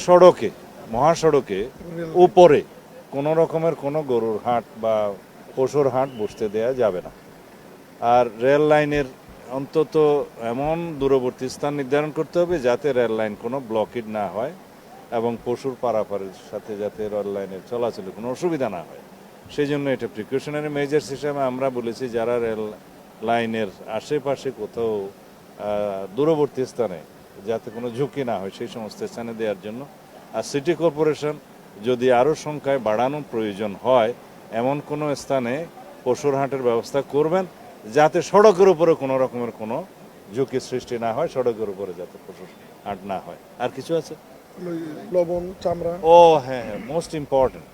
সড়কে মহাসড়কে উপরে কোনো রকমের কোনো গরুর হাট বা পশুর হাট বসতে দেয়া যাবে না। আর রেল লাইনের অন্তত এমন দূরবর্তী স্থান নির্ধারণ করতে হবে যাতে রেল লাইন কোনো ব্লকেজ না হয় এবং পশুর পারাপারের সাথে যাতে রেল লাইনের চলাচলে কোনো অসুবিধা না হয়। সেই জন্য এটা প্রিকশনারি মেজার্স হিসাবে আমরা বলেছি যারা রেল লাইনের আশেপাশে কোথাও দূরবর্তী স্থানে যাতে কোনো ঝুঁকি না হয় সেই সমস্ত স্থানে দেওয়ার জন্য। আর সিটি কর্পোরেশন যদি আরও সংখ্যায় বাড়ানোর প্রয়োজন হয় এমন কোনো স্থানে পশুর হাটের ব্যবস্থা করবেন যাতে সড়কের উপরে কোনো রকমের কোনো ঝুঁকি সৃষ্টি না হয়, সড়কের উপরে যাতে পশুর হাট না হয়। আর কিছু আছে? লবণ, চামড়া। ও হ্যাঁ, মোস্ট ইম্পর্টেন্ট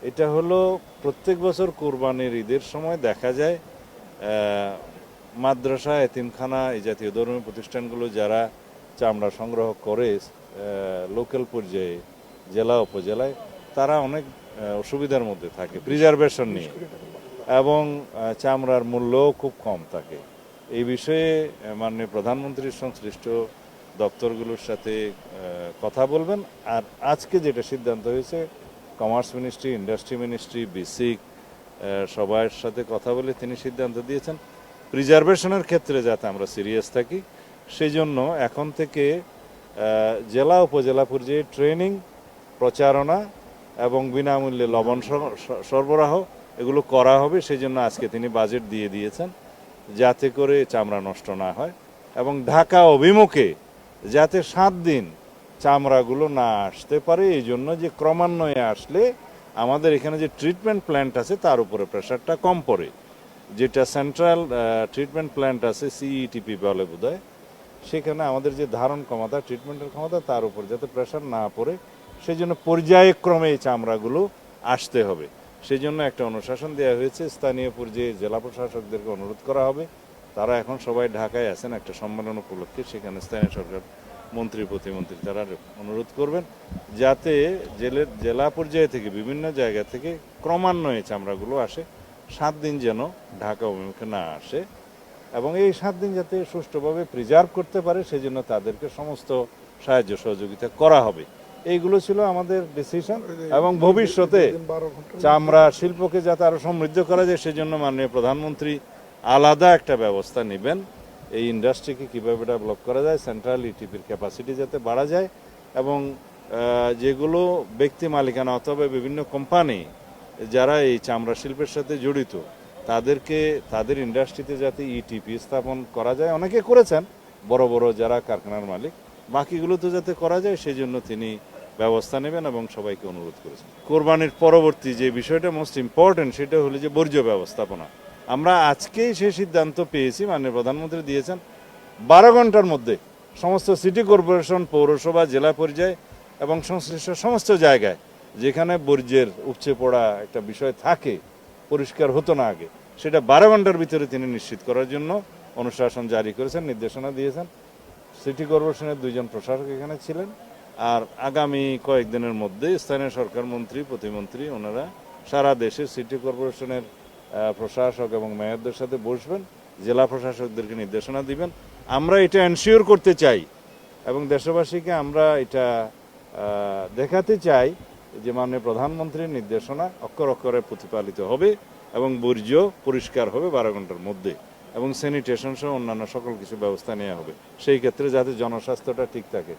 এটা হলো প্রত্যেক বছর কোরবানির ঈদের সময় দেখা যায় মাদ্রাসা, এতিমখানা, এই জাতীয় ধর্মীয় প্রতিষ্ঠানগুলো যারা চামড়া সংগ্রহ করে লোকাল পর্যায়ে জেলা উপজেলায় তারা অনেক অসুবিধার মধ্যে থাকে প্রিজারভেশন নিয়ে এবং চামড়ার মূল্যও খুব কম থাকে। এই বিষয়ে মাননীয় প্রধানমন্ত্রীর সংশ্লিষ্ট দপ্তরগুলোর সাথে কথা বলবেন। আর আজকে যেটা সিদ্ধান্ত হয়েছে commerce ministry, industry ministry, basic সবার সাথে কথা বলে তিনি সিদ্ধান্ত দিয়েছেন প্রিজারভেশনের ক্ষেত্রে যাতে আমরা সিরিয়াস থাকি সেই জন্য এখন থেকে জেলা উপজেলা পর্যায়ে ট্রেনিং, প্রচারণা এবং বিনামূল্যে লবণ সরবরাহ এগুলো করা হবে। সেই জন্য আজকে তিনি বাজেট দিয়ে দিয়েছেন যাতে করে চামড়া নষ্ট না হয় এবং ঢাকা অভিমুখে যাতে 7 দিন চামড়াগুলো না আসতে পারে। এই জন্য যে ক্রমান্বয়ে আসলে আমাদের এখানে যে ট্রিটমেন্ট প্ল্যান্ট আছে তার উপরে প্রেশারটা কম পড়ে, যেটা সেন্ট্রাল ট্রিটমেন্ট প্ল্যান্ট আছে সিইটিপি বলে বোধহয়, সেখানে আমাদের যে ধারণ ক্ষমতা, ট্রিটমেন্টের ক্ষমতা তার উপর যাতে প্রেশার না পড়ে সেই জন্য পর্যায়ক্রমে এই চামড়াগুলো আসতে হবে। সেই জন্য একটা অনুশাসন দেওয়া হয়েছে। স্থানীয় পর্যায়ে জেলা প্রশাসকদেরকে অনুরোধ করা হবে, তারা এখন সবাই ঢাকায় আছেন একটা সম্মেলন উপলক্ষে, সেখানে স্থানীয় সরকার মন্ত্রী, প্রতিমন্ত্রী তারা অনুরোধ করবেন যাতে জেলা পর্যায়ে থেকে বিভিন্ন জায়গা থেকে ক্রমান্বয়ে চামড়াগুলো আসে, 7 দিন যেন ঢাকা অভিমুখে না আসে এবং এই 7 দিন যাতে সুষ্ঠুভাবে প্রিজার্ভ করতে পারে সেই জন্য তাদেরকে সমস্ত সাহায্য সহযোগিতা করা হবে। এইগুলো ছিল আমাদের ডিসিশন এবং ভবিষ্যতে চামড়া শিল্পকে যাতে আরো সমৃদ্ধ করা যায় সেজন্য মাননীয় প্রধানমন্ত্রী আলাদা একটা ব্যবস্থা নেবেন। এই ইন্ডাস্ট্রিকে কীভাবে ডেভেলপ করা যায়, সেন্ট্রাল ইটিপির ক্যাপাসিটি যাতে বাড়া যায় এবং যেগুলো ব্যক্তি মালিকানা অথবা বিভিন্ন কোম্পানি যারা এই চামড়া শিল্পের সাথে জড়িত তাদেরকে তাদের ইন্ডাস্ট্রিতে যাতে ইটিপি স্থাপন করা যায়। অনেকে করেছেন বড় বড় যারা কারখানার মালিক, বাকিগুলো তো যাতে করা যায় সেই জন্য তিনি ব্যবস্থা নেবেন এবং সবাইকে অনুরোধ করেছেন। কোরবানির পরবর্তী যে বিষয়টা মোস্ট ইম্পর্টেন্ট সেটা হলো যে বর্জ্য ব্যবস্থাপনা। আমরা আজকেই সেই সিদ্ধান্ত পেয়েছি, মাননীয় প্রধানমন্ত্রী দিয়েছেন 12 ঘন্টার মধ্যে সমস্ত সিটি কর্পোরেশন, পৌরসভা, জেলা পর্যায়ে এবং সংশ্লিষ্ট সমস্ত জায়গায় যেখানে বর্জ্যের উপচে পড়া একটা বিষয় থাকে, পরিষ্কার হতো না আগে, সেটা 12 ঘন্টার ভিতরে তিনি নিশ্চিত করার জন্য অনুশাসন জারি করেছেন, নির্দেশনা দিয়েছেন। সিটি কর্পোরেশনের 2 জন প্রশাসক এখানে ছিলেন আর আগামী কয়েকদিনের মধ্যে স্থানীয় সরকার মন্ত্রী, প্রতিমন্ত্রী ওনারা সারা দেশে সিটি কর্পোরেশনের প্রশাসক এবং মেয়রদের সাথে বসবেন, জেলা প্রশাসকদেরকে নির্দেশনা দিবেন। আমরা এটা এনশিওর করতে চাই এবং দেশবাসীকে আমরা এটা দেখাতে চাই যে মাননীয় প্রধানমন্ত্রীর নির্দেশনা অক্ষর অক্ষরে প্রতিপালিত হবে এবং বর্জ্য পরিষ্কার হবে 12 ঘন্টার মধ্যে এবং স্যানিটেশন সহ অন্যান্য সকল কিছু ব্যবস্থা নেওয়া হবে সেই ক্ষেত্রে যাতে জনস্বাস্থ্যটা ঠিক থাকে।